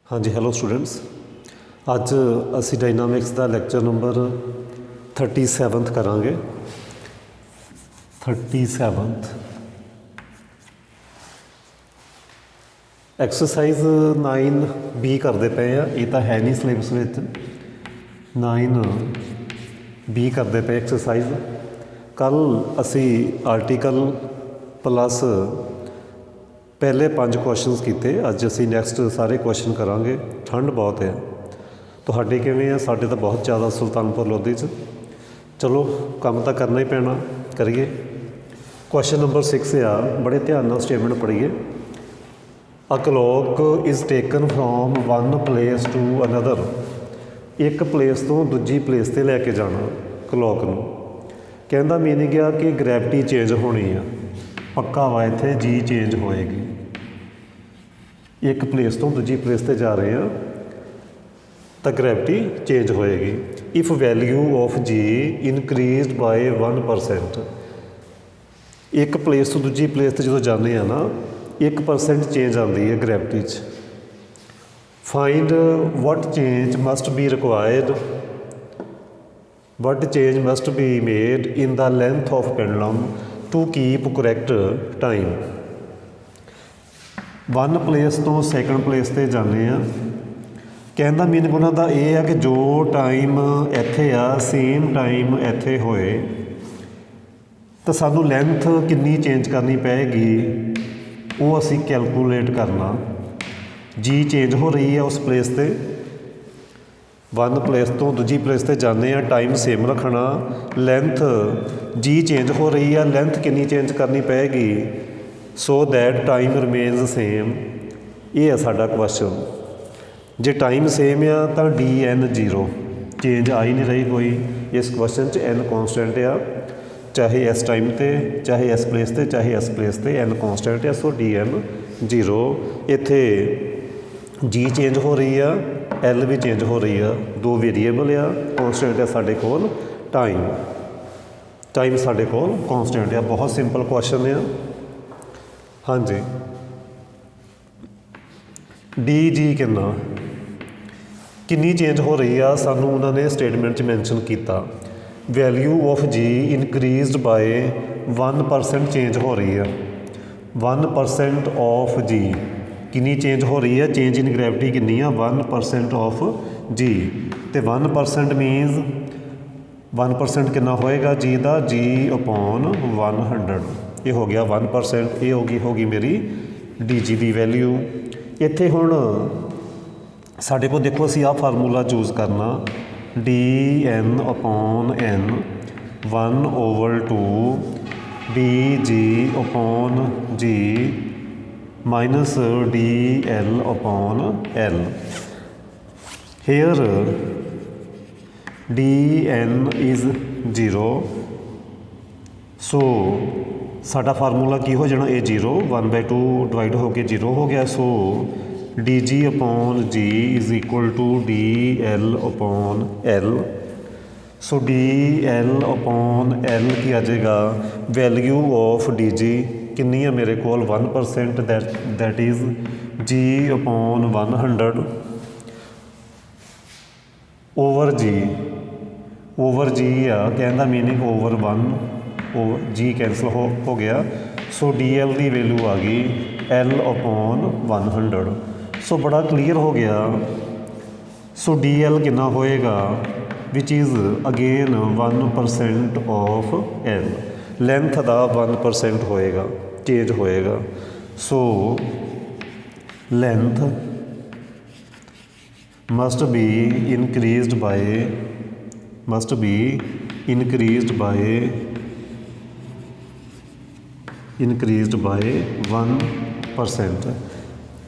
हाँ जी, hello students. अज असी dynamics का लैक्चर नंबर 37 करांगे। 37 एक्सरसाइज 9B करते पे हैं। ये तो है नहीं सिलेबस में। 9B करते पे एक्सरसाइज। कल असी आर्टिकल प्लस पहले 5 क्वेश्चन किए। अज असी नैक्सट सारे क्वेश्चन करांगे। ठंड बहुत है, तुहाडे किवें आ? साडे तो बहुत ज़्यादा सुल्तानपुर लोधी च। चलो काम तो करना ही पैना, करिए। क्वेश्चन नंबर 6 आ, बड़े ध्यान नाल स्टेटमेंट पढ़िए। A clock is taken from one place to another. एक प्लेस तो दूजी प्लेस ते लैके जाना क्लॉक नूं। कहता मीनिंग आ कि ग्रैविटी चेंज होनी आ, पक्का वा इत्थे जी चेंज होएगी। एक प्लेस तो दूजी प्लेस ते जा रहे हैं तो ग्रैविटी चेंज होएगी। If value of G increase by 1%। एक प्लेस तो दूजी प्लेस ते जो जाने हैं ना, 1% चेंज आती है ग्रैविटी च। Find what change must be required, what change must be made in the length of pendulum to keep correct time. One place तो सैकंड प्लेस ते जाने आ। कहना मीनिंग उन्होंने का यह है कि जो टाइम इत्थे आ सेम टाइम इत्थे होए तो सानू लेंथ कितनी चेंज करनी पैगी, वो असी कैलकुलेट करना। जी चेंज हो रही है उस प्लेस ते, वन प्लेस तो दूजी प्लेस ते जाने आ, टाइम सेम रखना। लेंथ जी चेंज हो रही है, लेंथ कितनी चेंज करनी पैगी so that time remains same. ये है साडा क्वेश्चन। जे टाइम सेम आ तो DN 0, चेंज आ ही नहीं रही कोई। इस क्वेश्चन च N कॉन्सटेंट आ, चाहे इस टाइम ते, चाहे इस प्लेस ते, चाहे इस प्लेस ते N कॉन्सटेंट आ। सो DN 0। इत्थे जी चेंज हो रही है, L भी चेंज हो रही है। दो वेरीएबल आ, कॉन्सटेंट आ साडे कोल टाइम। टाइम साडे कोल कॉन्सटेंट आ। बहुत सिंपल क्वेश्चन आ। हाँ जी, डी जी किन्नी चेंज हो रही है सानू उन्होंने स्टेटमेंट मैंशन किया। Value of g increased by 1% change हो रही है। 1% ऑफ जी किन्नी चेंज हो रही है, चेंज इन ग्रैविटी किन्नी है 1% ऑफ जी। तो 1% मीनस 1% कितना होएगा जी का, जी अपॉन 100। ये हो गया 1%। ये होगी मेरी डी जी की वैल्यू। इत्थे हुण साढ़े को देखो असी आ फार्मूला चूज करना, DN upon N 1/2 DG upon G minus DL upon L। Here DN is 0, so साडा फार्मूला की हो जाना, ये 0 1/2 डिवाइड हो के 0 हो गया। So DG upon G is equal to DL upon L। So DL upon L की आ जाएगा वैल्यू ऑफ DG कितनी है मेरे को 1%, that is G upon 100 over g आ। कहना meaning over 1, over g cancel हो गया। सो DL की वैल्यू आ गई L अपॉन 100। सो बड़ा क्लीयर हो गया। सो DL कितना होएगा, which is again 1% of L। Length का 1% होएगा, चेंज होएगा। So length must be increased by 1%।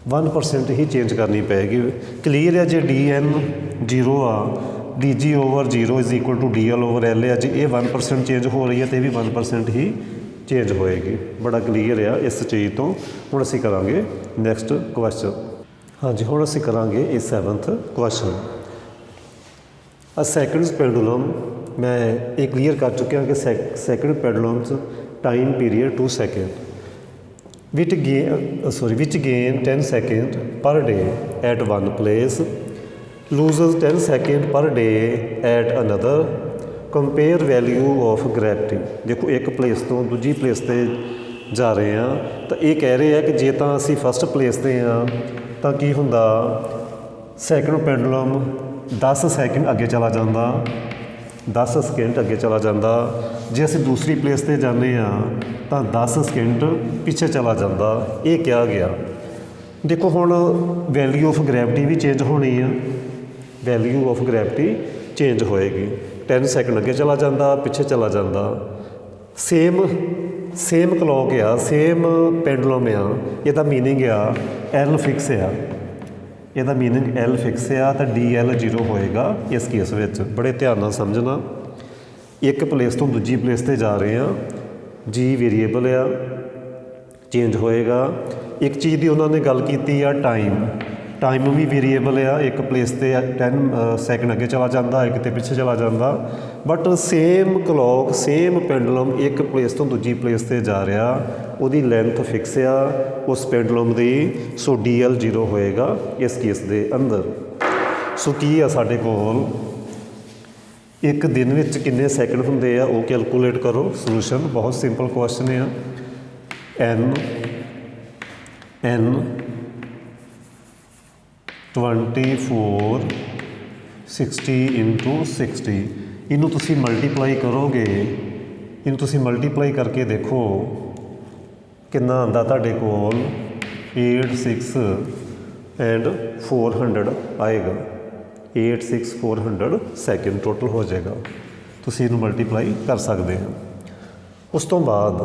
1% ही चेंज करनी पैगी। क्लीयर है जे DN 0 आ, DG over 0 is equal to DL over L है। जे ये 1% चेंज हो रही है तो भी 1% ही चेंज होएगी। बड़ा क्लीयर है इस चीज़ तो। हुण असीं करांगे नैक्सट क्वेश्चन। हाँ जी, हुण असीं करांगे इस 7th क्वेश्चन। अ सैकंड्स पेंडुलम, मैं ये क्लीयर कर चुकिया कि second pendulum time period 2 second. which gain 10 seconds per day at one place, loses 10 seconds per day at another, compare value of gravity। देखो एक प्लेस ਤੋਂ ਦੂਜੀ ਪਲੇਸ 'ਤੇ ਜਾ ਰਹੇ ਹਾਂ ਤਾਂ ਇਹ ਕਹਿ ਰਹੇ ਆ ਕਿ ਜੇ ਤਾਂ ਅਸੀਂ ਫਸਟ ਪਲੇਸ 'ਤੇ ਹਾਂ ਤਾਂ ਕੀ ਹੁੰਦਾ, ਸੈਕਿੰਡ ਪੈਂਡੂਲਮ 10 ਸੈਕਿੰਡ ਅੱਗੇ ਚਲਾ ਜਾਂਦਾ, 10 ਸਕਿੰਟ ਅੱਗੇ ਚਲਾ ਜਾਂਦਾ। ਜੇ ਅਸੀਂ ਦੂਸਰੀ ਪਲੇਸ 'ਤੇ ਜਾਂਦੇ ਹਾਂ ਤਾਂ 10 ਸਕਿੰਟ ਪਿੱਛੇ ਚਲਾ ਜਾਂਦਾ। ਇਹ ਕਿਹਾ ਗਿਆ। ਦੇਖੋ ਹੁਣ ਵੈਲਿਊ ਆਫ ਗ੍ਰੈਵਿਟੀ ਵੀ ਚੇਂਜ ਹੋਣੀ ਆ, ਵੈਲਿਊ ਆਫ ਗ੍ਰੈਵਿਟੀ ਚੇਂਜ ਹੋਏਗੀ। 10 ਸੈਕਿੰਡ ਅੱਗੇ ਚਲਾ ਜਾਂਦਾ, ਪਿੱਛੇ ਚਲਾ ਜਾਂਦਾ। ਸੇਮ ਕਲੋਕ ਆ, ਸੇਮ ਪੈਂਡੂਲਮ ਆ, ਇਹਦਾ ਮੀਨਿੰਗ ਆ ਐਲ ਫਿਕਸ ਆ, ਇਹਦਾ ਮੀਨਿੰਗ ਐਲ ਫਿਕਸ ਆ ਤਾਂ ਡੀ ਐਲ 0 ਹੋਏਗਾ ਇਸ ਕੇਸ ਵਿੱਚ। ਬੜੇ ਧਿਆਨ ਨਾਲ ਸਮਝਣਾ। ਇੱਕ ਪਲੇਸ ਤੋਂ ਦੂਜੀ ਪਲੇਸ 'ਤੇ ਜਾ ਰਹੇ ਹਾਂ, ਜੀ ਵੇਰੀਏਬਲ ਆ, ਚੇਂਜ ਹੋਏਗਾ। ਇੱਕ ਚੀਜ਼ ਦੀ ਉਹਨਾਂ ਨੇ ਗੱਲ ਕੀਤੀ ਆ ਟਾਈਮ ਵੀ ਵੇਰੀਏਬਲ ਆ। ਇੱਕ ਪਲੇਸ 'ਤੇ 10 ਸੈਕਿੰਡ ਅੱਗੇ ਚਲਾ ਜਾਂਦਾ, ਇੱਕ 'ਤੇ ਪਿੱਛੇ ਚਲਾ ਜਾਂਦਾ। But same clock, same pendulum ਇੱਕ ਪਲੇਸ ਤੋਂ ਦੂਜੀ ਪਲੇਸ 'ਤੇ ਜਾ ਰਿਹਾ, ਉਹਦੀ ਲੈਂਥ ਫਿਕਸ ਆ ਉਸ ਪੈਂਡੂਲਮ ਦੀ। ਸੋ ਡੀ ਐਲ 0 ਹੋਏਗਾ ਇਸ ਕੇਸ ਦੇ ਅੰਦਰ। ਸੋ ਕੀ ਆ ਸਾਡੇ ਕੋਲ, ਇੱਕ ਦਿਨ ਵਿੱਚ ਕਿੰਨੇ ਸੈਕਿੰਡ ਹੁੰਦੇ ਆ ਉਹ ਕੈਲਕੂਲੇਟ ਕਰੋ। ਸੋਲੂਸ਼ਨ ਬਹੁਤ ਸਿੰਪਲ ਕੁਐਸਚਨ ਆ। n 24 60 × 60, ਇਹਨੂੰ ਤੁਸੀਂ ਮਲਟੀਪਲਾਈ ਕਰੋਗੇ, ਇਹਨੂੰ ਤੁਸੀਂ ਮਲਟੀਪਲਾਈ ਕਰਕੇ ਦੇਖੋ ਕਿੰਨਾ ਆਉਂਦਾ ਤੁਹਾਡੇ ਕੋਲ। 86 ਐਂਡ 400 ਆਏਗਾ। 86400 ਸੈਕਿੰਡ ਟੋਟਲ ਹੋ ਜਾਏਗਾ। ਤੁਸੀਂ ਇਹਨੂੰ ਮਲਟੀਪਲਾਈ ਕਰ ਸਕਦੇ ਹੋ। ਉਸ ਤੋਂ ਬਾਅਦ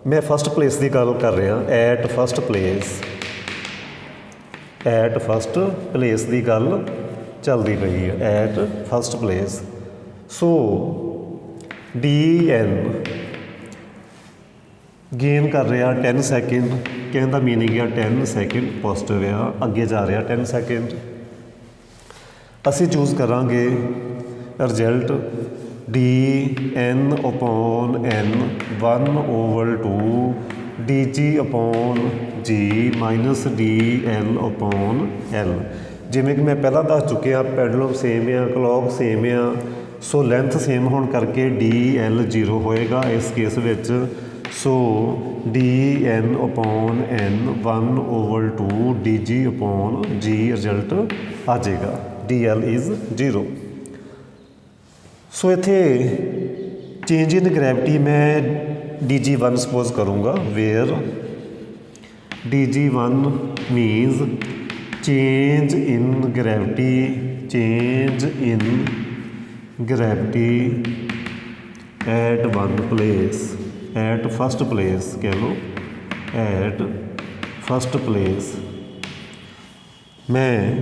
ਮੈਂ ਫਸਟ ਪਲੇਸ ਦੀ ਗੱਲ ਕਰ ਰਿਹਾ। ਐਟ ਫਸਟ ਪਲੇਸ ਦੀ ਗੱਲ ਚੱਲਦੀ ਪਈ ਹੈ। At first place. So D N gain ਕਰ ਰਿਹਾ 10 ਸੈਕਿੰਡ। ਕਹਿਣ ਦਾ ਮੀਨਿੰਗ ਆ 10 ਸੈਕਿੰਡ ਪੋਜ਼ੀਟਿਵ ਆ, ਅੱਗੇ ਜਾ ਰਿਹਾ 10 ਸੈਕਿੰਡ। ਅਸੀਂ ਚੂਜ਼ ਕਰਾਂਗੇ result D N upon N 1/2 D G upon ਜੀ minus D L upon L. ਜਿਵੇਂ ਕਿ ਮੈਂ ਪਹਿਲਾਂ ਦੱਸ ਚੁੱਕਿਆ, ਪੈਂਡੂਲਮ ਸੇਮ ਆ, ਕਲੋਕ ਸੇਮ ਆ। ਸੋ ਲੈਂਥ ਸੇਮ ਹੋਣ ਕਰਕੇ ਡੀ ਐਲ 0 ਹੋਏਗਾ ਇਸ ਕੇਸ ਵਿੱਚ। So D N upon N 1/2 D G upon G result ਆ ਜਾਏਗਾ। D L is 0। ਸੋ ਇੱਥੇ ਚੇਂਜ ਇਨ ਗ੍ਰੈਵਿਟੀ ਮੈਂ ਡੀ ਜੀ 1 ਸਪੋਜ਼ ਕਰੂੰਗਾ, where D G 1 means change in gravity at one place, at first place ਕਹਿ ਲਓ, at first place. ਮੈਂ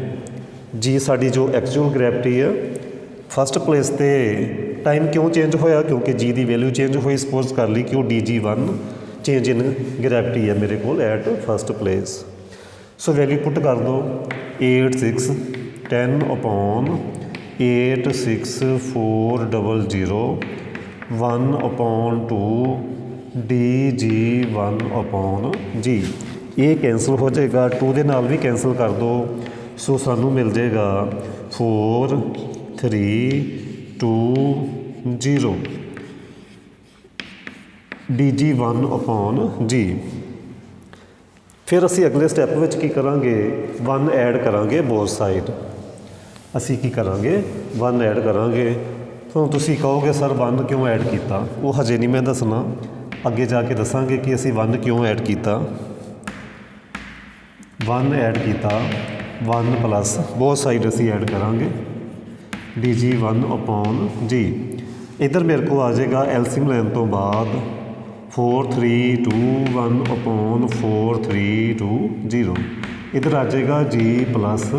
ਜੀ ਸਾਡੀ ਜੋ ਐਕਚੁਅਲ ਗ੍ਰੈਵਿਟੀ ਆ ਫਸਟ ਪਲੇਸ 'ਤੇ ਟਾਈਮ ਕਿਉਂ ਚੇਂਜ ਹੋਇਆ, ਕਿਉਂਕਿ ਜੀ ਦੀ ਵੈਲਿਊ ਚੇਂਜ ਹੋਈ। ਸਪੋਜ਼ ਕਰ ਲਈ ਕਿ ਉਹ D G 1 change in gravity ਹੈ ਮੇਰੇ ਕੋਲ at first place. So value put ਕਰ ਦਿਓ 86 10 ਅਪੋਨ 86400 1/2 ਡੀ ਜੀ 1/g। ਇਹ ਕੈਂਸਲ ਹੋ ਜਾਏਗਾ, 2 ਦੇ ਨਾਲ ਵੀ ਕੈਂਸਲ ਕਰ ਦਿਓ। ਸੋ ਸਾਨੂੰ ਮਿਲ ਜਾਏਗਾ 4 3 2 0 ਡੀ ਜੀ 1/g। ਫਿਰ ਅਸੀਂ ਅਗਲੇ ਸਟੈਪ ਵਿੱਚ ਕੀ ਕਰਾਂਗੇ, 1 ਐਡ ਕਰਾਂਗੇ ਬੋਥ ਸਾਈਡ। ਅਸੀਂ ਕੀ ਕਰਾਂਗੇ, 1 ਐਡ ਕਰਾਂਗੇ। ਤਾਂ ਤੁਸੀਂ ਕਹੋਗੇ ਸਰ 1 ਕਿਉਂ ਐਡ ਕੀਤਾ, ਉਹ ਹਜੇ ਨਹੀਂ ਮੈਂ ਦੱਸਣਾ, ਅੱਗੇ ਜਾ ਕੇ ਦੱਸਾਂਗੇ ਕਿ ਅਸੀਂ 1 ਕਿਉਂ ਐਡ ਕੀਤਾ। 1 ਐਡ ਕੀਤਾ, 1 ਪਲੱਸ ਬੋਥ ਸਾਈਡ ਅਸੀਂ ਐਡ ਕਰਾਂਗੇ ਡੀ ਜੀ 1/g। ਇੱਧਰ ਮੇਰੇ ਕੋਲ ਆ ਜਾਏਗਾ ਐਲਸੀਐਮ ਲੈਣ ਤੋਂ ਬਾਅਦ 4 3 2 1/4 3 2 0। ਇੱਧਰ ਆ ਜਾਏਗਾ ਜੀ ਪਲੱਸ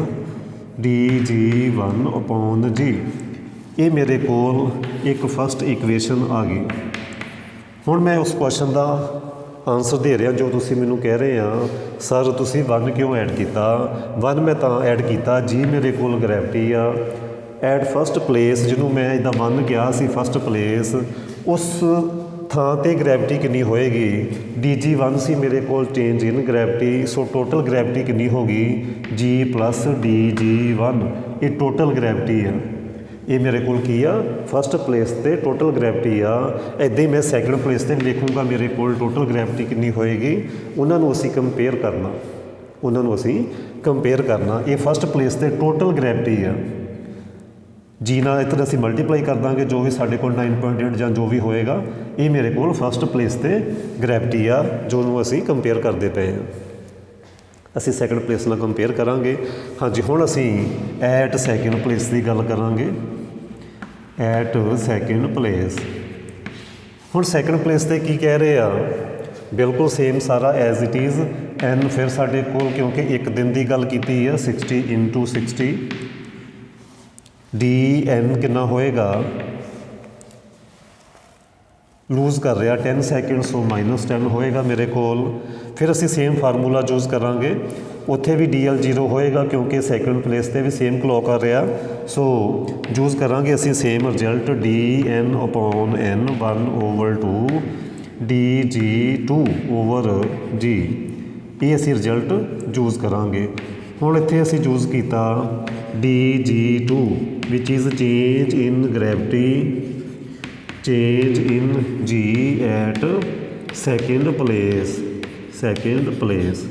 ਡੀ ਜੀ 1/g। ਇਹ ਮੇਰੇ ਕੋਲ ਇੱਕ ਫਸਟ ਇਕੁਏਸ਼ਨ ਆ ਗਈ। ਹੁਣ ਮੈਂ ਉਸ ਕੁਐਸਚਨ ਦਾ ਆਨਸਰ ਦੇ ਰਿਹਾ ਜੋ ਤੁਸੀਂ ਮੈਨੂੰ ਕਹਿ ਰਹੇ ਆ ਸਰ ਤੁਸੀਂ 1 ਕਿਉਂ ਐਡ ਕੀਤਾ। 1 ਮੈਂ ਤਾਂ ਐਡ ਕੀਤਾ, ਜੀ ਮੇਰੇ ਕੋਲ ਗ੍ਰੈਵਿਟੀ ਆ ਐਟ ਫਸਟ ਪਲੇਸ, ਜਿਹਨੂੰ ਮੈਂ ਇੱਦਾਂ 1 ਕਿਹਾ ਸੀ ਫਸਟ ਪਲੇਸ, ਉਸ ਥਾਂ 'ਤੇ ਗ੍ਰੈਵਿਟੀ ਕਿੰਨੀ ਹੋਏਗੀ। dg1 ਸੀ ਮੇਰੇ ਕੋਲ change in gravity, so total gravity ਕਿੰਨੀ ਹੋ ਗਈ g ਪਲੱਸ dg1। ਇਹ ਟੋਟਲ ਗ੍ਰੈਵਿਟੀ ਆ, ਇਹ ਮੇਰੇ ਕੋਲ ਕੀ ਆ ਫਸਟ ਪਲੇਸ ਤੇ ਟੋਟਲ ਗ੍ਰੈਵਿਟੀ ਆ। ਇੱਦਾਂ ਹੀ ਮੈਂ ਸੈਕਿੰਡ ਪਲੇਸ ਤੇ ਲਿਖੂੰਗਾ ਮੇਰੇ ਕੋਲ ਟੋਟਲ ਗ੍ਰੈਵਿਟੀ ਕਿੰਨੀ ਹੋਏਗੀ। ਉਹਨਾਂ ਨੂੰ ਅਸੀਂ ਕੰਪੇਅਰ ਕਰਨਾ, ਉਹਨਾਂ ਨੂੰ ਅਸੀਂ ਕੰਪੇਅਰ ਕਰਨਾ। ਇਹ ਫਸਟ ਪਲੇਸ ਤੇ ਟੋਟਲ ਗ੍ਰੈਵਿਟੀ ਆ, ਜੀ ਨਾਲ ਇੱਧਰ ਅਸੀਂ ਮਲਟੀਪਲਾਈ ਕਰ ਦਾਂਗੇ ਜੋ ਵੀ ਸਾਡੇ ਕੋਲ 9.8 ਜਾਂ ਜੋ ਵੀ ਹੋਏਗਾ। ਇਹ ਮੇਰੇ ਕੋਲ ਫਸਟ ਪਲੇਸ ਤੇ ਗ੍ਰੈਵਿਟੀ ਆ ਜੋ ਨੂੰ ਅਸੀਂ ਕੰਪੇਅਰ ਕਰਦੇ ਪਏ ਹਾਂ। ਅਸੀਂ ਸੈਕਿੰਡ ਪਲੇਸ ਨਾਲ ਕੰਪੇਅਰ ਕਰਾਂਗੇ। ਹਾਂਜੀ, ਹੁਣ ਅਸੀਂ ਐਟ ਸੈਕਿੰਡ ਪਲੇਸ ਦੀ ਗੱਲ ਕਰਾਂਗੇ। ਐਟ ਸੈਕਿੰਡ ਪਲੇਸ, ਹੁਣ ਸੈਕਿੰਡ ਪਲੇਸ 'ਤੇ ਕੀ ਕਹਿ ਰਹੇ ਆ, ਬਿਲਕੁਲ ਸੇਮ ਸਾਰਾ ਐਜ਼ ਇਟ ਇਜ਼। ਐਨ ਫਿਰ ਸਾਡੇ ਕੋਲ ਕਿਉਂਕਿ ਇੱਕ ਦਿਨ ਦੀ ਗੱਲ ਕੀਤੀ ਆ 60 × 60 ਡੀ ਐਨ ਕਿੰਨਾ ਹੋਏਗਾ, ਲੂਜ਼ ਕਰ ਰਿਹਾ 10 ਸੈਕਿੰਡ, ਸੋ -10 ਹੋਏਗਾ ਮੇਰੇ ਕੋਲ। ਫਿਰ ਅਸੀਂ ਸੇਮ ਫਾਰਮੂਲਾ ਯੂਜ਼ ਕਰਾਂਗੇ, ਉੱਥੇ ਵੀ DL 0 ਹੋਏਗਾ ਕਿਉਂਕਿ ਸੈਕਿੰਡ ਪਲੇਸ 'ਤੇ ਵੀ ਸੇਮ ਕਲੋਕ ਕਰ ਰਿਹਾ। ਸੋ ਯੂਜ਼ ਕਰਾਂਗੇ ਅਸੀਂ ਸੇਮ ਰਿਜ਼ਲਟ DN/N 1/2 DG2/G। ਇਹ ਅਸੀਂ ਰਿਜ਼ਲਟ ਯੂਜ਼ ਕਰਾਂਗੇ। ਹੁਣ ਇੱਥੇ ਅਸੀਂ ਯੂਜ਼ ਕੀਤਾ DG2 which is change in gravity, change in G at second place, second place.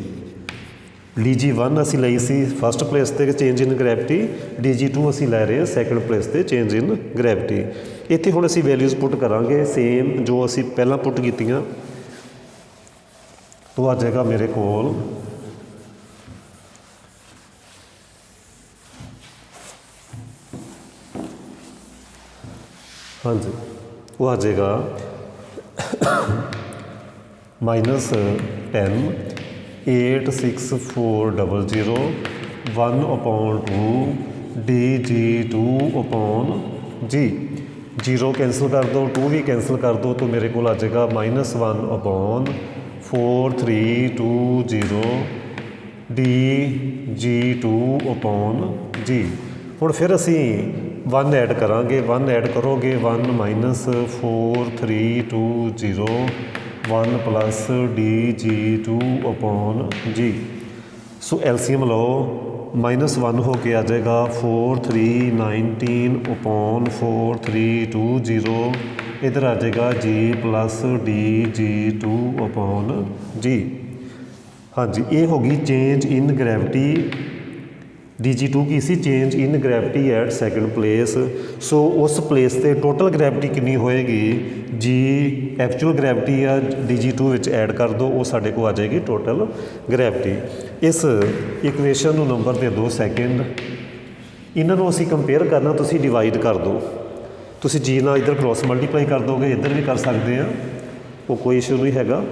DG1 ਅਸੀਂ ਲਈ ਸੀ ਫਸਟ ਪਲੇਸ 'ਤੇ ਚੇਂਜ ਇਨ ਗ੍ਰੈਵਿਟੀ, DG2 ਅਸੀਂ ਲੈ ਰਹੇ ਹਾਂ ਸੈਕਿੰਡ ਪਲੇਸ 'ਤੇ ਚੇਂਜ ਇਨ ਗ੍ਰੈਵਿਟੀ। ਇੱਥੇ ਹੁਣ ਅਸੀਂ ਵੈਲਿਊਜ਼ ਪੁੱਟ ਕਰਾਂਗੇ ਸੇਮ ਜੋ ਅਸੀਂ ਪਹਿਲਾਂ ਪੁੱਟ ਕੀਤੀਆਂ। ਤੋਂ ਆ ਜਾਏਗਾ ਮੇਰੇ ਕੋਲ ਹਾਂਜੀ, ਉਹ ਆ ਜਾਏਗਾ -10 86400 1/2 DG2/G। 0 ਕੈਂਸਲ ਕਰ ਦਿਓ, 2 ਵੀ ਕੈਂਸਲ ਕਰ ਦਿਓ, ਤਾਂ ਮੇਰੇ ਕੋਲ ਆ ਜਾਏਗਾ -1/4320 DG2/G। ਹੁਣ ਫਿਰ ਅਸੀਂ 1 ਐਡ ਕਰਾਂਗੇ, 1 ਐਡ ਕਰੋਗੇ 1 -4320 1 + DG2/G। ਸੋ ਐਲਸੀਐਮ ਲਓ, -1 ਹੋ ਕੇ ਆ ਜਾਏਗਾ 4319/4320। ਇੱਧਰ ਆ ਜਾਏਗਾ G + DG2/G। ਹਾਂਜੀ, ਇਹ ਹੋ ਗਈ ਚੇਂਜ ਇਨ ਗ੍ਰੈਵਿਟੀ। DG2 ਕੀ ਸੀ, change in gravity at second place. So ਉਸ ਪਲੇਸ 'ਤੇ ਟੋਟਲ ਗ੍ਰੈਵਿਟੀ ਕਿੰਨੀ ਹੋਏਗੀ, ਜੀ ਐਕਚੁਅਲ ਗ੍ਰੈਵਿਟੀ ਆ DG2 ਵਿੱਚ ਐਡ ਕਰ ਦਿਓ, ਉਹ ਸਾਡੇ ਕੋਲ ਆ ਜਾਏਗੀ ਟੋਟਲ ਗ੍ਰੈਵਿਟੀ। ਇਸ ਇਕੁਏਸ਼ਨ ਨੂੰ ਨੰਬਰ ਦੇ ਦਿਓ ਸੈਕਿੰਡ। ਇਹਨਾਂ ਨੂੰ ਅਸੀਂ ਕੰਪੇਅਰ ਕਰਨਾ, ਤੁਸੀਂ ਡਿਵਾਈਡ ਕਰ ਦਿਓ। ਤੁਸੀਂ ਜੀ ਨਾਲ ਇੱਧਰ ਕ੍ਰੋਸ ਮਲਟੀਪਲਾਈ ਕਰ ਦੋਗੇ, ਇੱਧਰ ਵੀ ਕਰ ਸਕਦੇ ਆ, ਉਹ ਕੋਈ ਇਸ਼ੂ ਨਹੀਂ ਹੈਗਾ।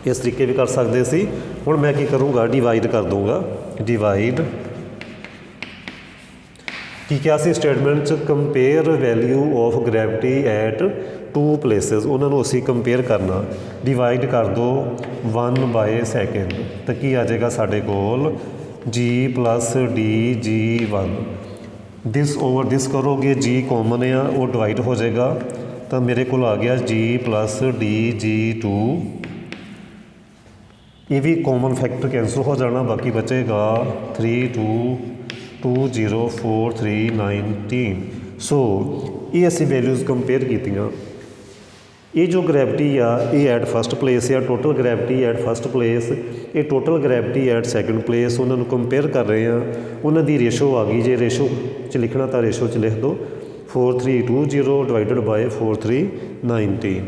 ਇਸ ਤਰੀਕੇ ਵੀ ਕਰ ਸਕਦੇ ਸੀ। ਹੁਣ ਮੈਂ ਕੀ ਕਰੂੰਗਾ, ਡਿਵਾਈਡ ਕਰ ਦੂੰਗਾ। ਡਿਵਾਈਡ ਕੀ ਕਿਹਾ ਸੀ ਸਟੇਟਮੈਂਟ 'ਚ, compare value of gravity at 2 places. ਉਹਨਾਂ ਨੂੰ ਅਸੀਂ ਕੰਪੇਅਰ ਕਰਨਾ। ਡਿਵਾਈਡ ਕਰ ਦਿਓ 1/2 ਤਾਂ ਕੀ ਆ ਜਾਏਗਾ ਸਾਡੇ ਕੋਲ G + DG1। ਦਿਸ ਓਵਰ ਦਿਸ ਕਰੋਗੇ, G ਕਾਮਨ ਆ, ਉਹ ਡਿਵਾਈਡ ਹੋ ਜਾਏਗਾ, ਤਾਂ ਮੇਰੇ ਕੋਲ ਆ ਗਿਆ G + DG2। ਇਹ ਵੀ ਕਾਮਨ ਫੈਕਟਰ ਕੈਂਸਲ ਹੋ ਜਾਣਾ, ਬਾਕੀ ਬਚੇਗਾ 32204319। ਸੋ ਇਹ ਅਸੀਂ ਵੈਲਿਊਜ਼ ਕੰਪੇਅਰ ਕੀਤੀਆਂ। ਇਹ ਜੋ ਗ੍ਰੈਵਿਟੀ ਆ ਇਹ ਐਟ ਫਸਟ ਪਲੇਸ ਆ, total gravity at first place, ਇਹ total gravity at second place. ਉਹਨਾਂ ਨੂੰ ਕੰਪੇਅਰ ਕਰ ਰਹੇ ਆ, ਉਹਨਾਂ ਦੀ ਰੇਸ਼ੋ ਆ ਗਈ। ਜੇ ਰੇਸ਼ੋ 'ਚ ਲਿਖਣਾ ਤਾਂ ਰੇਸ਼ੋ 'ਚ ਲਿਖ ਦਿਓ 4320 / 4319।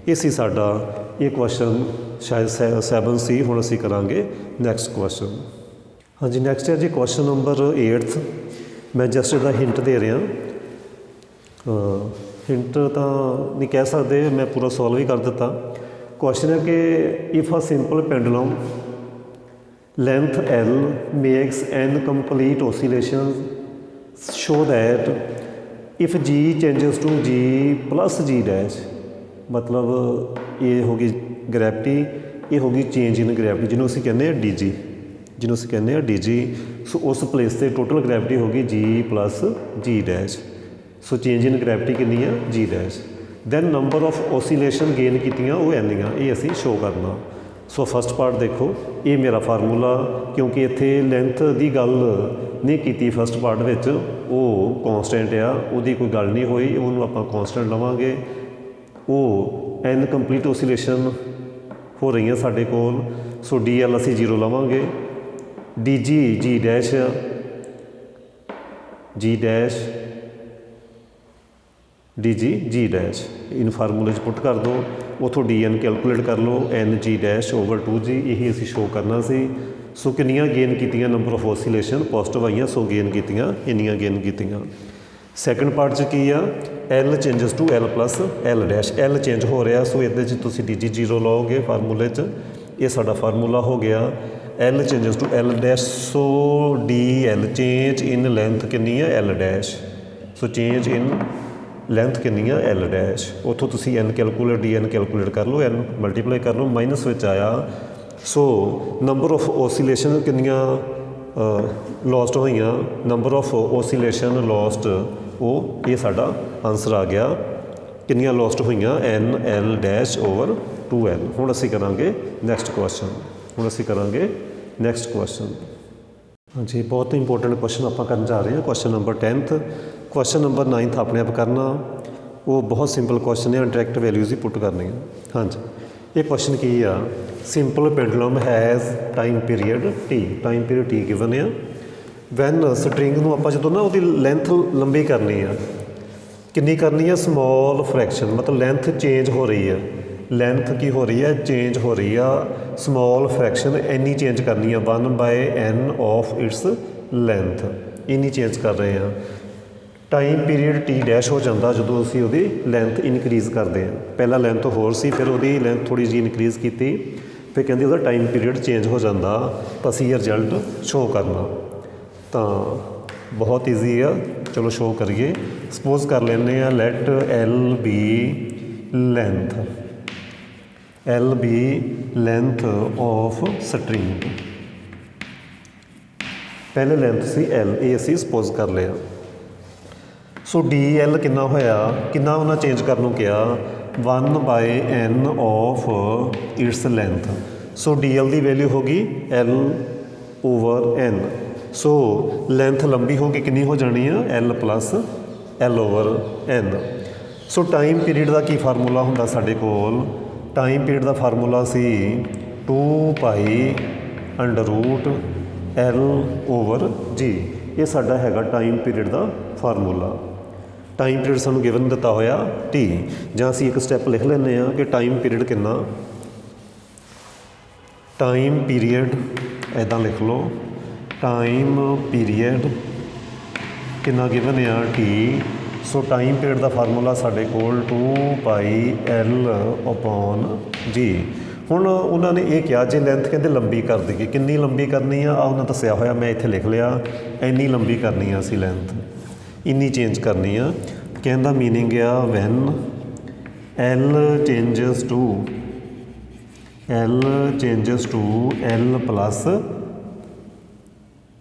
ਇਹ ਸੀ ਸਾਡਾ ਇਹ ਕੁਐਸਚਨ, ਸ਼ਾਇਦ 7 ਸੀ। ਹੁਣ ਅਸੀਂ ਕਰਾਂਗੇ ਨੈਕਸਟ ਕੁਐਸਚਨ। ਹਾਂਜੀ, ਨੈਕਸਟ ਹੈ ਜੀ ਕੁਐਸਚਨ ਨੰਬਰ 8। ਮੈਂ ਜਸਟ ਇਹਦਾ ਹਿੰਟ ਦੇ ਰਿਹਾ, ਹਿੰਟ ਤਾਂ ਨਹੀਂ ਕਹਿ ਸਕਦੇ, ਮੈਂ ਪੂਰਾ ਸੋਲਵ ਹੀ ਕਰ ਦਿੱਤਾ। ਕੁਐਸਚਨ ਹੈ ਕਿ if a simple pendulum length L makes n complete oscillation show that if G changes to G + G dash. ਮਤਲਬ ਇਹ ਹੋ ਗਈ ਗ੍ਰੈਵਿਟੀ, ਇਹ ਹੋ ਗਈ ਚੇਂਜ ਇਨ ਗ੍ਰੈਵਿਟੀ, ਜਿਹਨੂੰ ਅਸੀਂ ਕਹਿੰਦੇ ਹਾਂ DG, ਜਿਹਨੂੰ ਅਸੀਂ ਕਹਿੰਦੇ ਹਾਂ DG। ਸੋ ਉਸ ਪਲੇਸ 'ਤੇ ਟੋਟਲ ਗ੍ਰੈਵਿਟੀ ਹੋ ਗਈ G + G dash. So change in gravity ਕਿੰਨੀ ਆ, G dash. Then number of oscillation gain ਕੀਤੀਆਂ ਉਹ ਇੰਨੀਆਂ, ਇਹ ਅਸੀਂ ਸ਼ੋਅ ਕਰਨਾ। ਸੋ ਫਸਟ ਪਾਰਟ ਦੇਖੋ, ਇਹ ਮੇਰਾ ਫਾਰਮੂਲਾ, ਕਿਉਂਕਿ ਇੱਥੇ ਲੈਂਥ ਦੀ ਗੱਲ ਨਹੀਂ ਕੀਤੀ ਫਸਟ ਪਾਰਟ ਵਿੱਚ, ਉਹ ਕੌਂਸਟੈਂਟ ਆ, ਉਹਦੀ ਕੋਈ ਗੱਲ ਨਹੀਂ ਹੋਈ, ਉਹਨੂੰ ਆਪਾਂ ਕੌਂਸਟੈਂਟ ਲਵਾਂਗੇ। ਉਹ ਐਨ ਕੰਪਲੀਟ ਓਸੀਲੇਸ਼ਨ ਹੋ ਰਹੀਆਂ ਸਾਡੇ ਕੋਲ, ਸੋ ਡੀ ਐਲ ਅਸੀਂ 0 ਲਵਾਂਗੇ। D G dash D G dash ਇਹਨੂੰ ਫਾਰਮੂਲੇ 'ਚ ਪੁੱਟ ਕਰ ਦਿਓ, ਉੱਥੋਂ ਡੀ ਐਨ ਕੈਲਕੂਲੇਟ ਕਰ ਲਓ, ਐਨ ਜੀ ਡੈਸ਼ ਓਵਰ 2G, ਇਹੀ ਅਸੀਂ ਸ਼ੋਅ ਕਰਨਾ ਸੀ। ਸੋ ਕਿੰਨੀਆਂ ਗੇਨ ਕੀਤੀਆਂ, ਨੰਬਰ ਆਫ ਓਸੀਲੇਸ਼ਨ ਪੋਜ਼ਿਟਿਵ ਆਈਆਂ, ਸੋ ਗੇਨ ਕੀਤੀਆਂ ਇੰਨੀਆਂ ਗੇਨ ਕੀਤੀਆਂ। ਸੈਕਿੰਡ ਪਾਰਟ 'ਚ ਕੀ ਆ, L changes to L plus L dash, L change ਹੋ ਰਿਹਾ, ਸੋ ਇਹਦੇ 'ਚ ਤੁਸੀਂ ਡੀ ਜੀ 0 ਲਓਗੇ ਫਾਰਮੂਲੇ 'ਚ, ਇਹ ਸਾਡਾ ਫਾਰਮੂਲਾ ਹੋ ਗਿਆ। L changes to L dash, so D L change in length ਕਿੰਨੀ ਆ, L dash, so change in length ਕਿੰਨੀ ਆ, ਐਲ ਡੈਸ਼। ਉੱਥੋਂ ਤੁਸੀਂ N calculate D N calculate ਕਰ ਲਓ, ਐਨ ਮਲਟੀਪਲਾਈ ਕਰ ਲਓ, ਮਾਈਨਸ ਵਿੱਚ ਆਇਆ। ਸੋ ਨੰਬਰ ਆਫ ਓਸੀਲੇਸ਼ਨ ਕਿੰਨੀਆਂ ਲੋਸਟ ਹੋਈਆਂ, ਨੰਬਰ ਆਫ ਓਸੀਲੇਸ਼ਨ ਲੋਸਟ, ਉਹ ਇਹ ਸਾਡਾ ਆਨਸਰ ਆ ਗਿਆ। ਕਿੰਨੀਆਂ ਲੋਸਟ ਹੋਈਆਂ, N L dash over 2L। ਹੁਣ ਅਸੀਂ ਕਰਾਂਗੇ ਨੈਕਸਟ ਕੁਐਸਚਨ। ਹਾਂਜੀ, ਬਹੁਤ ਇੰਪੋਰਟੈਂਟ ਕੁਐਸਚਨ ਆਪਾਂ ਕਰਨ ਜਾ ਰਹੇ ਹਾਂ। Question number 10th, question number 9th ਆਪਣੇ ਆਪ ਕਰਨਾ, ਉਹ ਬਹੁਤ ਸਿੰਪਲ ਕੁਐਸਚਨ ਹੈ, ਡਾਇਰੈਕਟ ਵੈਲਿਊਜ਼ ਹੀ ਪੁੱਟ ਕਰਨੀਆਂ। ਹਾਂਜੀ, ਇਹ ਕੁਐਸਚਨ ਕੀ ਆ, simple pendulum has time period T, time period T given ਆ। ਵੈਨ ਸਟਰਿੰਗ ਨੂੰ ਆਪਾਂ ਜਦੋਂ ਨਾ ਉਹਦੀ ਲੈਂਥ ਲੰਬੀ ਕਰਨੀ ਆ, ਕਿੰਨੀ ਕਰਨੀ ਆ, ਸਮੋਲ ਫਰੈਕਸ਼ਨ, ਮਤਲਬ ਲੈਂਥ ਚੇਂਜ ਹੋ ਰਹੀ ਆ, ਲੈਂਥ ਕੀ ਹੋ ਰਹੀ ਹੈ, ਚੇਂਜ ਹੋ ਰਹੀ ਆ, ਸਮੋਲ ਫਰੈਕਸ਼ਨ ਇੰਨੀ ਚੇਂਜ ਕਰਨੀ ਆ, 1/n ਆਫ ਇਟਸ ਲੈਂਥ, ਇੰਨੀ ਚੇਂਜ ਕਰ ਰਹੇ ਆ। ਟਾਈਮ ਪੀਰੀਅਡ T ਡੈਸ਼ ਹੋ ਜਾਂਦਾ ਜਦੋਂ ਅਸੀਂ ਉਹਦੀ ਲੈਂਥ ਇਨਕਰੀਜ਼ ਕਰਦੇ ਹਾਂ। ਪਹਿਲਾਂ ਲੈਂਥ ਹੋਰ ਸੀ, ਫਿਰ ਉਹਦੀ ਲੈਂਥ ਥੋੜ੍ਹੀ ਜਿਹੀ ਇਨਕਰੀਜ਼ ਕੀਤੀ, ਫਿਰ ਕਹਿੰਦੇ ਉਹਦਾ ਟਾਈਮ ਪੀਰੀਅਡ ਚੇਂਜ ਹੋ ਜਾਂਦਾ, ਤਾਂ ਅਸੀਂ ਇਹ ਰਿਜ਼ਲਟ ਸ਼ੋਅ ਕਰਨਾ। ਤਾਂ ਬਹੁਤ ਈਜ਼ੀ ਆ, ਚਲੋ ਸ਼ੋਅ ਕਰੀਏ। ਸਪੋਜ਼ ਕਰ ਲੈਂਦੇ ਆ, let L be length of string, ਪਹਿਲੇ ਲੈਂਥ ਸੀ ਐਲ, ਇਹ ਅਸੀਂ ਸਪੋਜ਼ ਕਰ ਲਿਆ। ਸੋ ਡੀ ਐਲ ਕਿੰਨਾ ਹੋਇਆ, ਕਿੰਨਾ ਉਹਨਾਂ ਚੇਂਜ ਕਰਨ ਨੂੰ ਕਿਹਾ, 1/n of its length. So D L the value ਹੋ ਗਈ L ਓਵਰ n। ਸੋ ਲੈਂਥ ਲੰਬੀ ਹੋ ਕੇ ਕਿੰਨੀ ਹੋ ਜਾਣੀ ਆ, L plus L over n। ਸੋ ਟਾਈਮ ਪੀਰੀਅਡ ਦਾ ਕੀ ਫਾਰਮੂਲਾ ਹੁੰਦਾ ਸਾਡੇ ਕੋਲ, ਟਾਈਮ ਪੀਰੀਅਡ ਦਾ ਫਾਰਮੂਲਾ ਸੀ 2π√L ਓਵਰ G, ਇਹ ਸਾਡਾ ਹੈਗਾ ਟਾਈਮ ਪੀਰੀਅਡ ਦਾ ਫਾਰਮੂਲਾ। ਟਾਈਮ ਪੀਰੀਅਡ ਸਾਨੂੰ ਗਿਵਨ ਦਿੱਤਾ ਹੋਇਆ T, ਜਾਂ ਅਸੀਂ ਇੱਕ ਸਟੈਪ ਲਿਖ ਲੈਂਦੇ ਹਾਂ ਕਿ ਟਾਈਮ ਪੀਰੀਅਡ ਕਿੰਨਾ, ਟਾਈਮ ਪੀਰੀਅਡ ਇੱਦਾਂ ਲਿਖ ਲਓ, ਟਾਈਮ ਪੀਰੀਅਡ ਕਿੰਨਾ ਗਿਵਨ ਆ T। ਸੋ ਟਾਈਮ ਪੀਰੀਅਡ ਦਾ ਫਾਰਮੂਲਾ ਸਾਡੇ ਕੋਲ 2πL/G। ਹੁਣ ਉਹਨਾਂ ਨੇ ਇਹ ਕਿਹਾ ਜੇ ਲੈਂਥ ਕਹਿੰਦੇ ਲੰਬੀ ਕਰ ਦੇਈਏ, ਕਿੰਨੀ ਲੰਬੀ ਕਰਨੀ ਆ, ਉਹਨਾਂ ਦੱਸਿਆ ਹੋਇਆ, ਮੈਂ ਇੱਥੇ ਲਿਖ ਲਿਆ, ਇੰਨੀ ਲੰਬੀ ਕਰਨੀ ਆ ਅਸੀਂ ਲੈਂਥ, ਇੰਨੀ ਚੇਂਜ ਕਰਨੀ ਆ। ਕਹਿੰਦਾ ਮੀਨਿੰਗ ਆ when L changes to L plus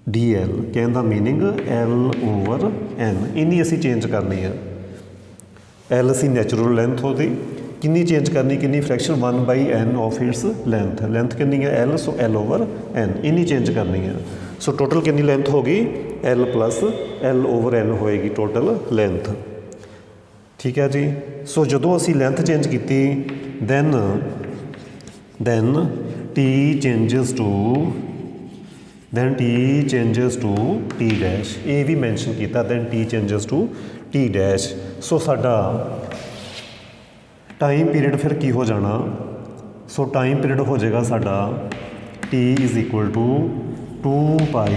DL, ਕਹਿੰਦਾ ਮੀਨਿੰਗ L ਓਵਰ n, ਇੰਨੀ ਅਸੀਂ ਚੇਂਜ ਕਰਨੀ ਆ। L ਅਸੀਂ ਨੈਚੁਰਲ ਲੈਂਥ ਉਹਦੀ, ਕਿੰਨੀ ਚੇਂਜ ਕਰਨੀ, ਕਿੰਨੀ fraction, 1/n of its length, length ਕਿੰਨੀ ਆ L, so L over n, ਇੰਨੀ ਚੇਂਜ ਕਰਨੀ ਆ। ਸੋ ਟੋਟਲ ਕਿੰਨੀ ਲੈਂਥ ਹੋ ਗਈ, L plus L over n ਹੋਏਗੀ ਟੋਟਲ ਲੈਂਥ। ਠੀਕ ਹੈ ਜੀ। ਸੋ ਜਦੋਂ ਅਸੀਂ ਲੈਂਥ ਚੇਂਜ ਕੀਤੀ, then T changes to T dash, ਇਹ ਵੀ ਮੈਂਸ਼ਨ ਕੀਤਾ, then T changes to T dash. So ਸਾਡਾ ਟਾਈਮ ਪੀਰੀਅਡ ਫਿਰ ਕੀ ਹੋ ਜਾਣਾ, ਸੋ ਟਾਈਮ ਪੀਰੀਅਡ ਹੋ ਜਾਏਗਾ ਸਾਡਾ T is equal to 2π,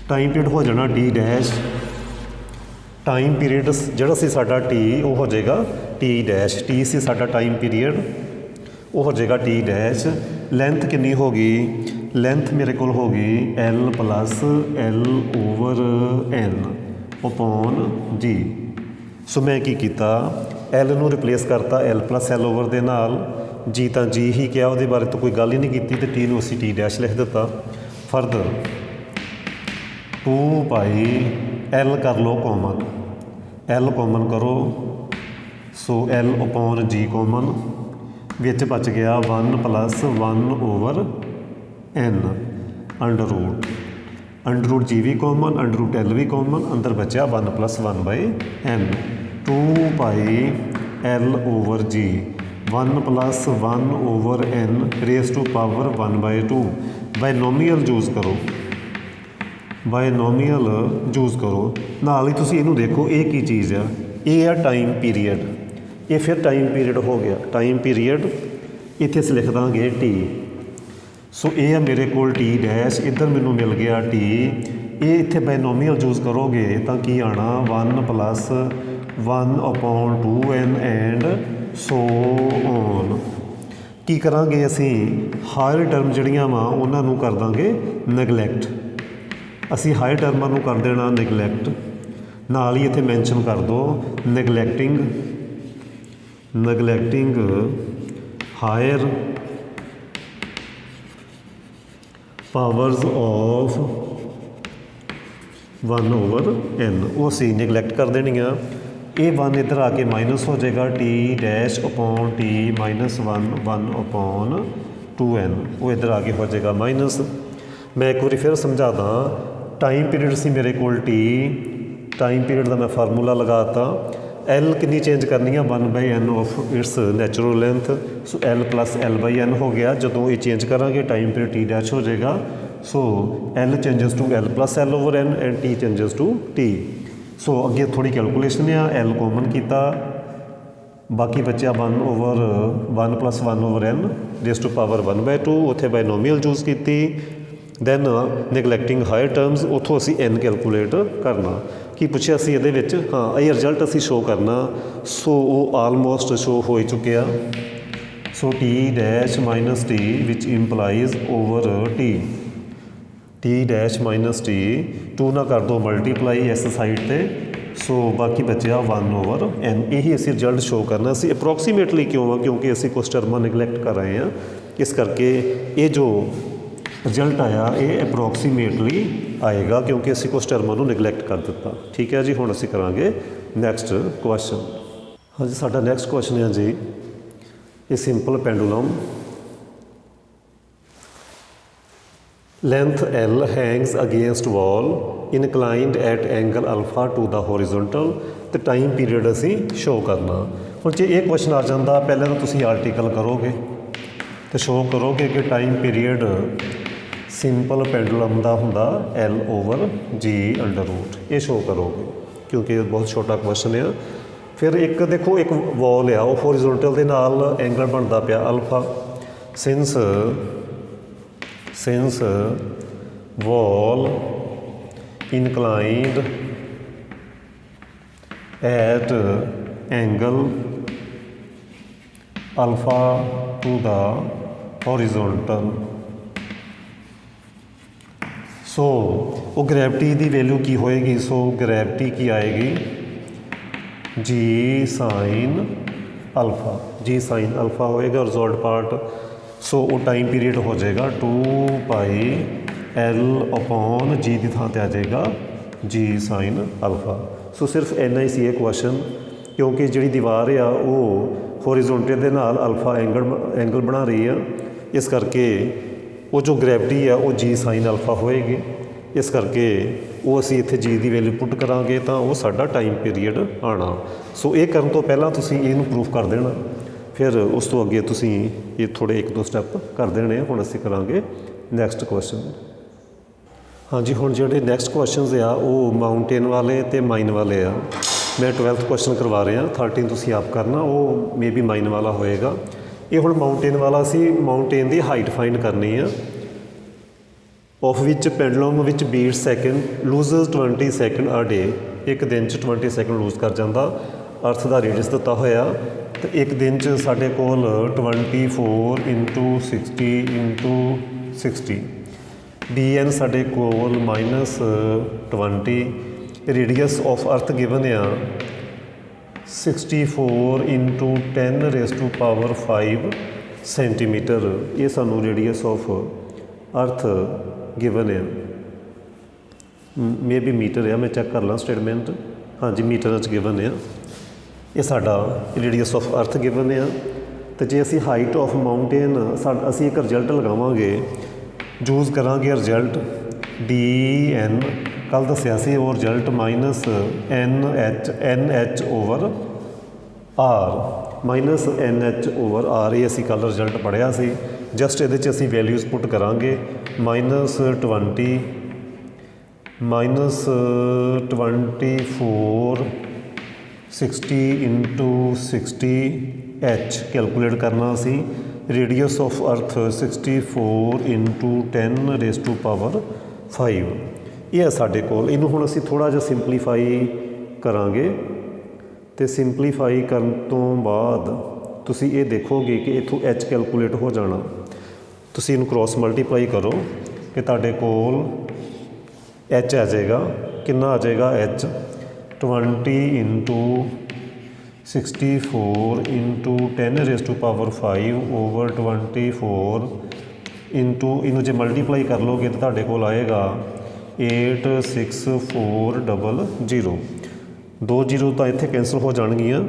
time period ਹੋ ਜਾਣਾ D ਡੈਸ਼, ਟਾਈਮ ਪੀਰੀਅਡ ਜਿਹੜਾ ਸੀ ਸਾਡਾ T, ਉਹ ਹੋ ਜਾਏਗਾ T ਡੈਸ਼, T ਸੀ ਸਾਡਾ ਟਾਈਮ ਪੀਰੀਅਡ, ਉਹ ਹੋ ਜਾਏਗਾ T ਡੈਸ਼। ਲੈਂਥ ਕਿੰਨੀ ਹੋ ਗਈ, ਲੈਂਥ ਮੇਰੇ ਕੋਲ ਹੋ ਗਈ L plus L over n upon G। ਸੋ ਮੈਂ ਕੀ ਕੀਤਾ, L ਨੂੰ ਰਿਪਲੇਸ ਕਰਤਾ L ਪਲੱਸ L ਓਵਰ ਦੇ ਨਾਲ, G ਤਾਂ G ਹੀ ਕਿਹਾ, ਉਹਦੇ ਬਾਰੇ ਤਾਂ ਕੋਈ ਗੱਲ ਹੀ ਨਹੀਂ ਕੀਤੀ, ਅਤੇ T ਨੂੰ ਅਸੀਂ T ਡੈਸ਼ ਲਿਖ ਦਿੱਤਾ। ਫਰਦਰ 2π L ਕਰ ਲਓ ਕਾਮਨ, L ਕਾਮਨ ਕਰੋ, सो L upon G कॉमन विच बच गया 1 + 1/n अंडर रूट G भी कॉमन अंडर रूट L भी कॉमन अंदर बचा 1 + 1/n 2π L/G 1 + 1/n raise to power 1/2 binomial use ਕਰੋ ਨਾਲ ਹੀ ਤੁਸੀਂ ਇਹਨੂੰ ਦੇਖੋ ਇਹ ਕੀ ਚੀਜ਼ ਆ ਇਹ ਆ ਟਾਈਮ ਪੀਰੀਅਡ ਇਹ ਫਿਰ ਟਾਈਮ ਪੀਰੀਅਡ ਹੋ ਗਿਆ ਟਾਈਮ ਪੀਰੀਅਡ ਇੱਥੇ ਅਸੀਂ ਲਿਖ ਦਾਂਗੇ ਟੀ ਸੋ ਇਹ ਆ ਮੇਰੇ ਕੋਲ ਟੀ ਡੈਸ਼ ਇੱਧਰ ਮੈਨੂੰ ਮਿਲ ਗਿਆ ਟੀ ਇਹ ਇੱਥੇ ਬਾਇਨੋਮੀਅਲ ਯੂਜ਼ ਕਰੋਗੇ ਤਾਂ ਕੀ ਆਣਾ 1 + 1/2n ਐਂਡ ਸੋ ਔਨ ਕੀ ਕਰਾਂਗੇ ਅਸੀਂ ਹਾਇਰ ਟਰਮ ਜਿਹੜੀਆਂ ਵਾ ਉਹਨਾਂ ਨੂੰ ਕਰ ਦਾਂਗੇ ਨੈਗਲੈਕਟ ਅਸੀਂ ਹਾਇਰ ਟਰਮਾਂ ਨੂੰ ਕਰ ਦੇਣਾ ਨੈਗਲੈਕਟ ਨਾਲ ਹੀ ਇੱਥੇ ਮੈਂਸ਼ਨ ਕਰ ਦਿਓ ਨੈਗਲੈਕਟਿੰਗ ਹਾਇਰ ਪਾਵਰਸ ਆਫ 1/n ਉਹ ਅਸੀਂ ਨੈਗਲੈਕਟ ਕਰ ਦੇਣੀਆਂ ਇਹ 1 ਇੱਧਰ ਆ ਕੇ ਮਾਈਨਸ ਹੋ ਜਾਏਗਾ T dash upon T -1/2n ਉਹ ਇੱਧਰ ਆ ਕੇ ਹੋ ਜਾਏਗਾ ਮਾਈਨਸ ਮੈਂ ਇੱਕ ਵਾਰੀ ਫਿਰ ਸਮਝਾ ਦਾਂ टाइम पीरियड सी मेरे कोल टी टाइम पीरियड का मैं फार्मूला लगाता एल कितनी चेंज करनी है 1/n of its natural length so L + L/n हो गया जो ये चेंज करांगे टाइम पीरियड टी डैश हो जाएगा so L changes to L + L/n and T changes to T so अगे थोड़ी कैलकुलेशन है L कॉमन किया बाकी बचा 1 + 1/n रेज़ टू पावर 1/2 उत्थे बायनोमीअल यूज़ की दैन नैगलैक्टिंग हायर टर्म्स उतों असी n कैलकुलेट करना की पुछया सी ये हाँ ये रिजल्ट असी शो करना सो वो आलमोस्ट शो हो चुके so T dash minus T which implies over T dash minus T 2 ना कर दो मल्टीप्लाई इस साइड पर सो बाकी बचा 1/n यही असी रिजल्ट शो करना सी अप्रोक्सीमेटली क्यों आ क्योंकि असी कुछ टर्मां निगलैक्ट कर रहे हैं इस करके ये जो रिजल्ट आया ये अप्रोक्सीमेटली आएगा क्योंकि असी कुछ टर्मां नूं निगलैक्ट कर दिता ठीक है जी हुण असी करांगे नैक्सट क्वेश्चन हाँ जी साडा नैक्सट क्वेश्चन है जी ये simple pendulum length L hangs against wall inclined at angle alpha to the horizontal तो टाइम पीरियड असी शो करना हुण जे ये क्वेश्चन आ जाता पहले तो तुसीं आर्टिकल करोगे तो शो करोगे कि टाइम पीरियड सिंपल पेंडुलम का हुंदा L/G अंडर रूट ये शो करोगे क्योंकि बहुत छोटा क्वेश्चन है फिर एक देखो एक वॉल आ वो होरिजोनटल के नाल एंगल बनता पाया alpha since wall inclined at angle alpha to the horizontal so वो ग्रैविटी की वैल्यू की होएगी सो ग्रैविटी की आएगी G sin अल्फा होएगा रिजॉल्ट पार्ट सो वो टाइम पीरियड हो जाएगा 2π L/G की थां ते आ जाएगा G sin अल्फा सो सिर्फ इन्ना ही सी ये क्वेश्चन क्योंकि जी दीवार आ वो होरिजोनटल के नाल अल्फा एंगल बना रही है इस करके वो जो ग्रैविटी है वो G sin अल्फा होएगी इस करके वो असी इत्थे G की वैल्यू पुट करांगे तो वो साडा टाइम पीरीयड आना सो ये करन तो पहला तुसीं इहनूं प्रूफ कर देना फिर उस तो अगे तुसीं ये थोड़े 1-2 स्टैप कर देने हुण असी करांगे नैक्सट क्वेश्चन हाँ जी हुण जिहड़े नैक्सट क्वेश्चनस आ वो माउंटेन वाले ते माइन वाले आ मैं 12th क्वेश्चन करवा रहा 13 तुसीं आप करना वो मे बी माइन वाला होएगा ये हुण माउंटेन वाला सी माउंटेन की हाइट फाइंड करनी है of which pendulum which beat second loses 20 second a day एक दिन 20 सैकेंड लूज कर जाता अर्थ का रेडियस दिता होया तो एक दिन साढ़े कोल 24 × 60 × 60 DN साढ़े कोल -20 रेडियस ऑफ अर्थ गिवन आ 64 × 10⁵ सेंटीमीटर ये सानू रेडियस ऑफ अर्थ गिवन है मे बी मीटर है मैं चैक कर ला स्टेटमेंट हाँ जी मीटर गिवन है ਇਹ ਸਾਡਾ ਰੇਡੀਅਸ ਆਫ ਅਰਥ ਗਿਵਨ ਆ। ਤੇ ਜੇ ਅਸੀਂ ਹਾਈਟ ਆਫ ਮਾਊਂਟੇਨ ਅਸੀਂ ਇੱਕ ਰਿਜ਼ਲਟ ਲਗਾਵਾਂਗੇ, ਯੂਜ਼ ਕਰਾਂਗੇ ਰਿਜ਼ਲਟ DN, ਕੱਲ੍ਹ ਦੱਸਿਆ ਸੀ ਉਹ result minus NH over R, minus NH over R, ਇਹ ਅਸੀਂ ਕੱਲ੍ਹ ਰਿਜ਼ਲਟ ਪੜ੍ਹਿਆ ਸੀ। ਜਸਟ ਇਹਦੇ 'ਚ ਅਸੀਂ ਵੈਲਿਊਜ਼ ਪੁੱਟ ਕਰਾਂਗੇ, -20 -24 60 × 60 H ਕੈਲਕੂਲੇਟ ਕਰਨਾ ਅਸੀਂ। ਰੇਡੀਅਸ ਆਫ ਅਰਥ 64 × 10⁵ ਇਹ ਹੈ ਸਾਡੇ ਕੋਲ। ਇਹਨੂੰ ਹੁਣ ਅਸੀਂ ਥੋੜ੍ਹਾ ਜਿਹਾ ਸਿੰਪਲੀਫਾਈ ਕਰਾਂਗੇ ਅਤੇ ਸਿੰਪਲੀਫਾਈ ਕਰਨ ਤੋਂ ਬਾਅਦ ਤੁਸੀਂ ਇਹ ਦੇਖੋਗੇ ਕਿ ਇੱਥੋਂ H ਕੈਲਕੂਲੇਟ ਹੋ ਜਾਣਾ। ਤੁਸੀਂ ਇਹਨੂੰ ਕ੍ਰੋਸ ਮਲਟੀਪਲਾਈ ਕਰੋ ਕਿ ਤੁਹਾਡੇ ਕੋਲ H ਆ ਜਾਏਗਾ। ਕਿੰਨਾ ਆ ਜਾਏਗਾ H? 20 × 64 × 10⁵ ਓਵਰ 24 ਇਹਨੂੰ ਜੇ ਮਲਟੀਪਲਾਈ ਕਰ ਲਓਗੇ ਤਾਂ ਤੁਹਾਡੇ ਕੋਲ ਆਏਗਾ 86400। 2 0 ਤਾਂ ਇੱਥੇ ਕੈਂਸਲ ਹੋ ਜਾਣਗੀਆਂ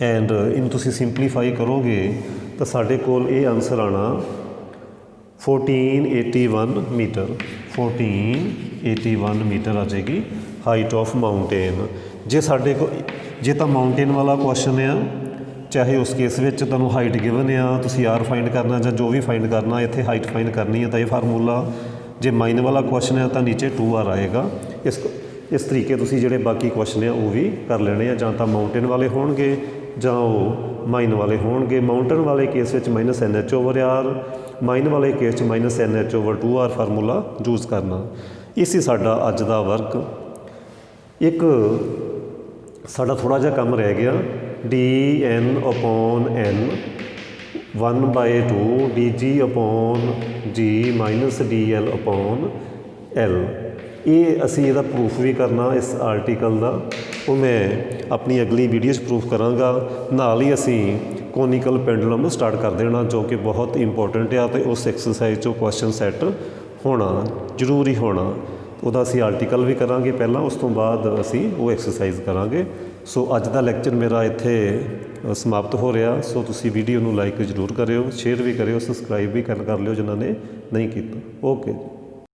ਐਂਡ ਇਹਨੂੰ ਤੁਸੀਂ ਸਿੰਪਲੀਫਾਈ ਕਰੋਗੇ ਤਾਂ ਸਾਡੇ ਕੋਲ ਇਹ ਆਨਸਰ ਆਉਣਾ 1481 ਮੀਟਰ। 1481 ਮੀਟਰ ਆ ਜਾਏਗੀ ਹਾਈਟ ਆਫ ਮਾਊਂਟੇਨ। ਜੇ ਸਾਡੇ ਕੋਲ ਜੇ ਤਾਂ ਮਾਊਂਟੇਨ ਵਾਲਾ ਕੁਐਸਚਨ ਆ, ਚਾਹੇ ਉਸ ਕੇਸ ਵਿੱਚ ਤੁਹਾਨੂੰ ਹਾਈਟ ਗਿਵਨ ਆ, ਤੁਸੀਂ R ਫਾਈਂਡ ਕਰਨਾ ਜਾਂ ਜੋ ਵੀ ਫਾਈਂਡ ਕਰਨਾ, ਇੱਥੇ ਹਾਈਟ ਫਾਈਂਡ ਕਰਨੀ ਹੈ ਤਾਂ ਇਹ ਫਾਰਮੂਲਾ। ਜੇ ਮਾਈਨ ਵਾਲਾ ਕੁਐਸਚਨ ਹੈ ਤਾਂ ਨੀਚੇ 2R ਆਏਗਾ। ਇਸ ਤਰੀਕੇ ਤੁਸੀਂ ਜਿਹੜੇ ਬਾਕੀ ਕੁਐਸਚਨ ਆ ਉਹ ਵੀ ਕਰ ਲੈਣੇ ਆ, ਜਾਂ ਤਾਂ ਮਾਊਂਟੇਨ ਵਾਲੇ ਹੋਣਗੇ ਜਾਂ ਉਹ ਮਾਈਨ ਵਾਲੇ ਹੋਣਗੇ। ਮਾਊਂਟੇਨ ਵਾਲੇ ਕੇਸ ਵਿੱਚ -NH ਓਵਰ R, ਮਾਈਨ ਵਾਲੇ ਕੇਸ 'ਚ -NH over 2R formula use ਕਰਨਾ। ਇਹ ਸੀ ਸਾਡਾ ਅੱਜ ਦਾ ਵਰਕ। ਇੱਕ ਸਾਡਾ ਥੋੜ੍ਹਾ ਜਿਹਾ ਕੰਮ ਰਹਿ ਗਿਆ, DN/N 1/2 DG/G -DL/L। ਇਹ ਅਸੀਂ ਇਹਦਾ ਪ੍ਰੂਫ ਵੀ ਕਰਨਾ ਇਸ ਆਰਟੀਕਲ ਦਾ, ਉਹ ਮੈਂ ਆਪਣੀ ਅਗਲੀ ਵੀਡੀਓ 'ਚ ਪ੍ਰੂਫ ਕਰਾਂਗਾ। ਨਾਲ ਹੀ ਅਸੀਂ ਕੋਨੀਕਲ ਪੈਂਡੂਲਮ ਸਟਾਰਟ ਕਰ ਦੇਣਾ, ਜੋ ਕਿ ਬਹੁਤ ਇੰਪੋਰਟੈਂਟ ਆ ਅਤੇ ਉਸ ਐਕਸਰਸਾਈਜ਼ 'ਚੋਂ ਕੁਐਸਚਨ ਸੈੱਟ ਹੋਣਾ ਜ਼ਰੂਰੀ ਹੋਣਾ। ਉਹਦਾ ਅਸੀਂ ਆਰਟੀਕਲ ਵੀ ਕਰਾਂਗੇ ਪਹਿਲਾਂ, ਉਸ ਤੋਂ ਬਾਅਦ ਅਸੀਂ ਉਹ ਐਕਸਰਸਾਈਜ਼ ਕਰਾਂਗੇ। ਸੋ ਅੱਜ ਦਾ ਲੈਕਚਰ ਮੇਰਾ ਇੱਥੇ ਸਮਾਪਤ ਹੋ ਰਿਹਾ। ਸੋ ਤੁਸੀਂ ਵੀਡੀਓ ਨੂੰ ਲਾਈਕ ਜ਼ਰੂਰ ਕਰਿਓ, ਸ਼ੇਅਰ ਵੀ ਕਰਿਓ, ਸਬਸਕ੍ਰਾਈਬ ਵੀ ਕਰ ਲਿਓ ਜਿਨ੍ਹਾਂ ਨੇ ਨਹੀਂ ਕੀਤਾ। ਓਕੇ।